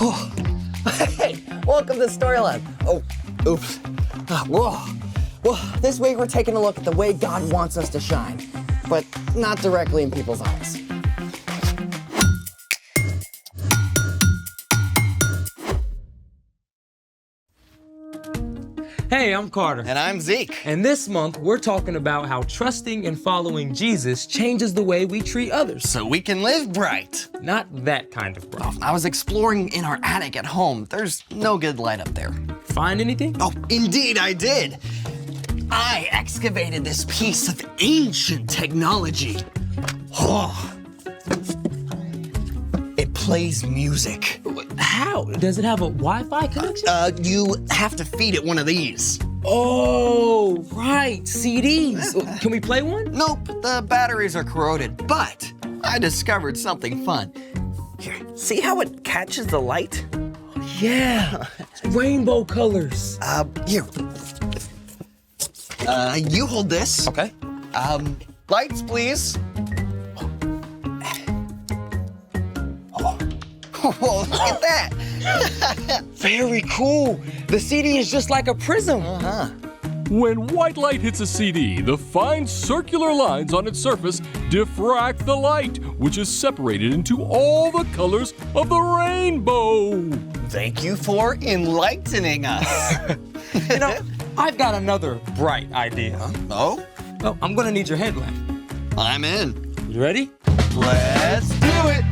Oh. Hey, welcome to Storyland. Oh, oops. Whoa. Well, this week we're taking a look at the way God wants us to shine, but not directly in people's eyes. Hey, I'm Carter. And I'm Zeke. And this month, we're talking about how trusting and following Jesus changes the way we treat others. So we can live bright. Not that kind of bright. I was exploring in our attic at home. There's no good light up there. Find anything? Oh, indeed I did. I excavated this piece of ancient technology. Oh. It plays music. How? Does it have a Wi-Fi connection? You have to feed it one of these. Oh, right, CDs. Can we play one? Nope, the batteries are corroded, but I discovered something fun. Here, see how it catches the light? Yeah, rainbow colors. Here. You hold this. Okay. Lights, please. Oh, look at that. Very cool. The CD is just like a prism. Uh-huh. When white light hits a CD, the fine circular lines on its surface diffract the light, which is separated into all the colors of the rainbow. Thank you for enlightening us. You know, I've got another bright idea. Oh? Oh, I'm gonna need your headlamp. I'm in. You ready? Let's do it.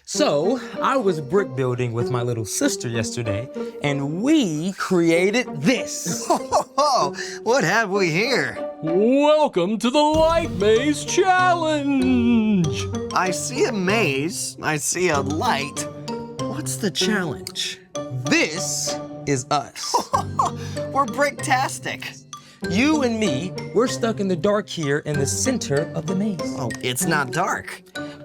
So, I was brick building with my little sister yesterday, and we created this. Oh, what have we here? Welcome to the Light Maze Challenge! I see a maze. I see a light. What's the challenge? This is us. We're bricktastic. You and me, we're stuck in the dark here in the center of the maze. Oh, it's not dark.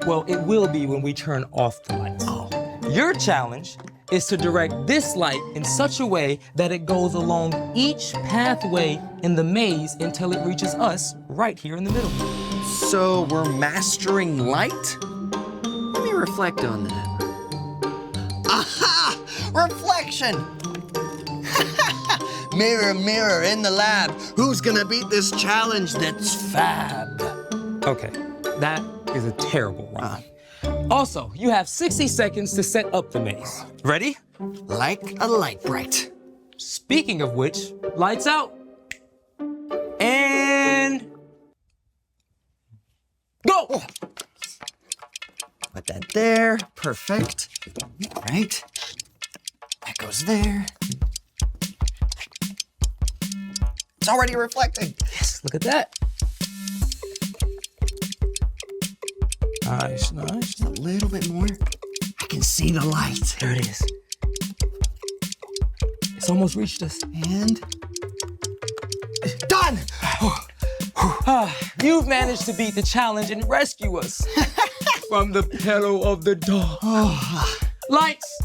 Well, it will be when we turn off the lights. Oh. Your challenge is to direct this light in such a way that it goes along each pathway in the maze until it reaches us right here in the middle. So we're mastering light? Let me reflect on that. Aha! Reflection! Mirror, mirror in the lab, who's gonna beat this challenge that's fab? Okay, that is a terrible rhyme. Also, you have 60 seconds to set up the maze. Ready? Like a light bright. Speaking of which, lights out. And go! Oh. Put that there, perfect. All right, that goes there. It's already reflecting. Yes, look at that. Nice, nice. Just a little bit more. I can see the light. There it is. It's almost reached us. And done! You've managed to beat the challenge and rescue us from the peril of the dark. Lights!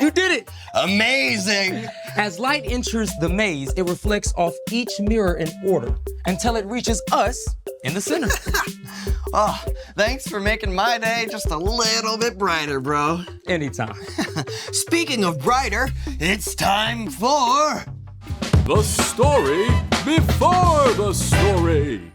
You did it! Amazing! As light enters the maze, it reflects off each mirror in order until it reaches us in the center. Oh, thanks for making my day just a little bit brighter, bro. Anytime. Speaking of brighter, it's time for The story before the story.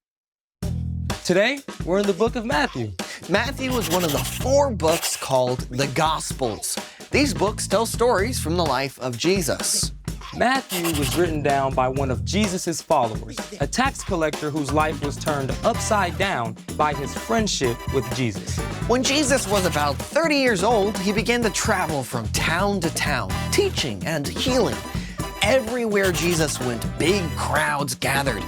Today, we're in the book of Matthew. Matthew was one of the 4 books called the Gospels. These books tell stories from the life of Jesus. Matthew was written down by one of Jesus' followers, a tax collector whose life was turned upside down by his friendship with Jesus. When Jesus was about 30 years old, he began to travel from town to town, teaching and healing. Everywhere Jesus went, big crowds gathered.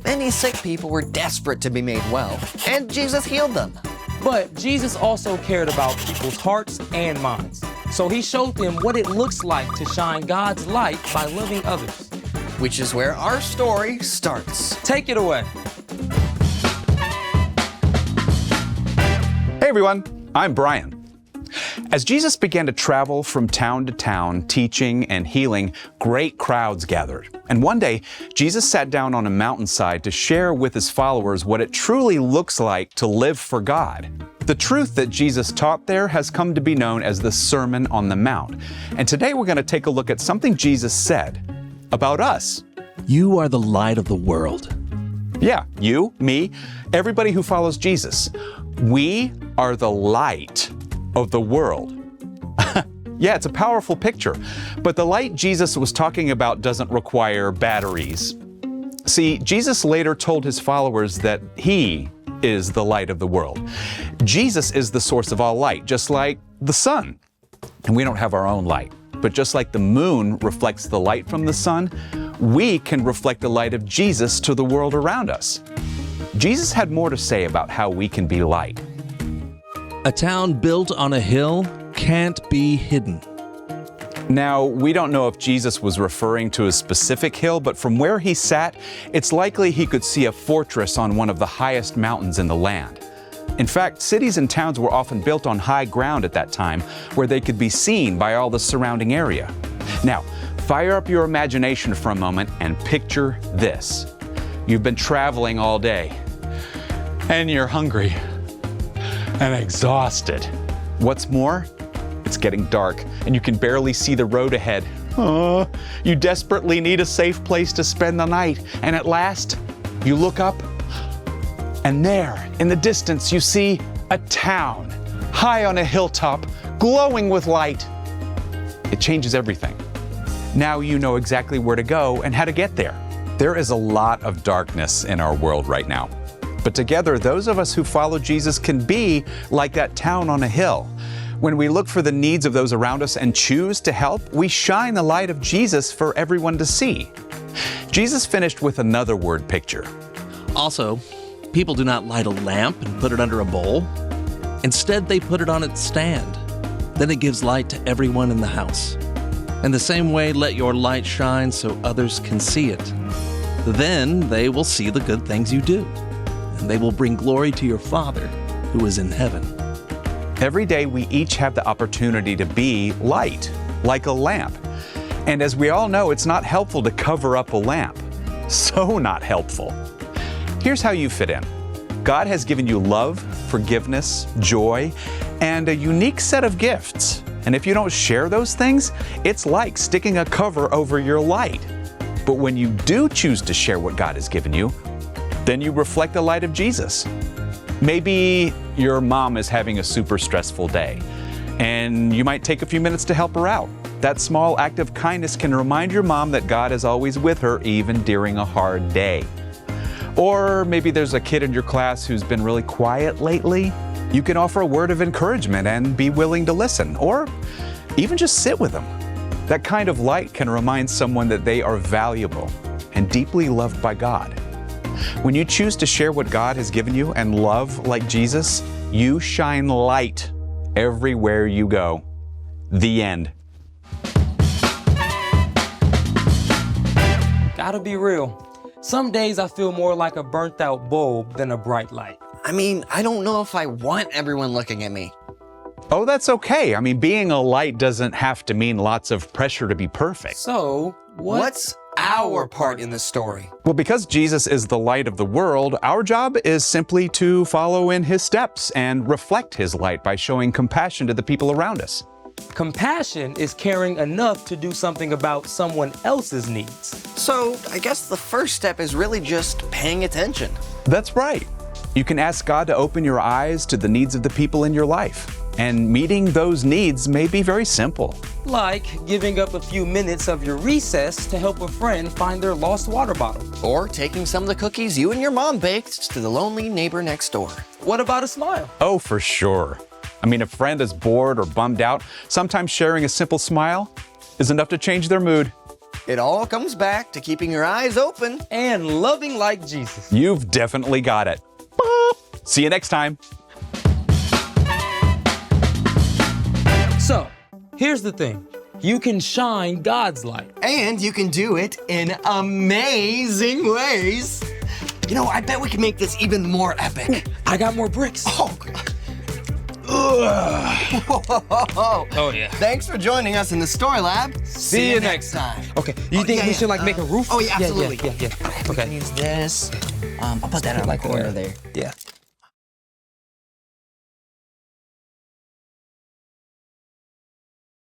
Many sick people were desperate to be made well, and Jesus healed them. But Jesus also cared about people's hearts and minds. So he showed them what it looks like to shine God's light by loving others. Which is where our story starts. Take it away. Hey everyone, I'm Brian. As Jesus began to travel from town to town, teaching and healing, great crowds gathered. And one day, Jesus sat down on a mountainside to share with his followers what it truly looks like to live for God. The truth that Jesus taught there has come to be known as the Sermon on the Mount. And today we're going to take a look at something Jesus said about us. You are the light of the world. Yeah, you, me, everybody who follows Jesus. We are the light of the world. Yeah, it's a powerful picture. But the light Jesus was talking about doesn't require batteries. See, Jesus later told his followers that he is the light of the world. Jesus is the source of all light, just like the sun. And we don't have our own light. But just like the moon reflects the light from the sun, we can reflect the light of Jesus to the world around us. Jesus had more to say about how we can be light. A town built on a hill can't be hidden. Now, we don't know if Jesus was referring to a specific hill, but from where he sat, it's likely he could see a fortress on one of the highest mountains in the land. In fact, cities and towns were often built on high ground at that time, where they could be seen by all the surrounding area. Now, fire up your imagination for a moment and picture this. You've been traveling all day, and you're hungry and exhausted. What's more, it's getting dark, and you can barely see the road ahead. You desperately need a safe place to spend the night, and at last, you look up, and there, in the distance, you see a town, high on a hilltop, glowing with light. It changes everything. Now you know exactly where to go and how to get there. There is a lot of darkness in our world right now. But together, those of us who follow Jesus can be like that town on a hill. When we look for the needs of those around us and choose to help, we shine the light of Jesus for everyone to see. Jesus finished with another word picture. Also, people do not light a lamp and put it under a bowl. Instead, they put it on its stand. Then it gives light to everyone in the house. In the same way, let your light shine so others can see it. Then they will see the good things you do, and they will bring glory to your Father who is in heaven. Every day we each have the opportunity to be light, like a lamp. And as we all know, it's not helpful to cover up a lamp. So not helpful. Here's how you fit in. God has given you love, forgiveness, joy, and a unique set of gifts. And if you don't share those things, it's like sticking a cover over your light. But when you do choose to share what God has given you, then you reflect the light of Jesus. Maybe your mom is having a super stressful day, and you might take a few minutes to help her out. That small act of kindness can remind your mom that God is always with her, even during a hard day. Or maybe there's a kid in your class who's been really quiet lately. You can offer a word of encouragement and be willing to listen, or even just sit with them. That kind of light can remind someone that they are valuable and deeply loved by God. When you choose to share what God has given you and love like Jesus, you shine light everywhere you go. The end. Gotta be real. Some days I feel more like a burnt out bulb than a bright light. I mean, I don't know if I want everyone looking at me. Oh, that's okay. I mean, being a light doesn't have to mean lots of pressure to be perfect. So, What's our part in the story? Well, because Jesus is the light of the world, our job is simply to follow in his steps and reflect his light by showing compassion to the people around us. compassion is caring enough to do something about someone else's needs. So I guess the first step is really just paying attention. That's right. You can ask God to open your eyes to the needs of the people in your life. And meeting those needs may be very simple. Like giving up a few minutes of your recess to help a friend find their lost water bottle. Or taking some of the cookies you and your mom baked to the lonely neighbor next door. What about a smile? Oh, for sure. I mean, if a friend is bored or bummed out, sometimes sharing a simple smile is enough to change their mood. It all comes back to keeping your eyes open. And loving like Jesus. You've definitely got it. See you next time. So, here's the thing. You can shine God's light. And you can do it in amazing ways. You know, I bet we can make this even more epic. I got more bricks. Oh, Oh, yeah. Thanks for joining us in the Story Lab. See you next time. Okay, you Oh, think yeah, we yeah. should like make a roof? Oh, yeah, absolutely. Yeah. We can Okay. use this. I'll put that in the corner there. Yeah.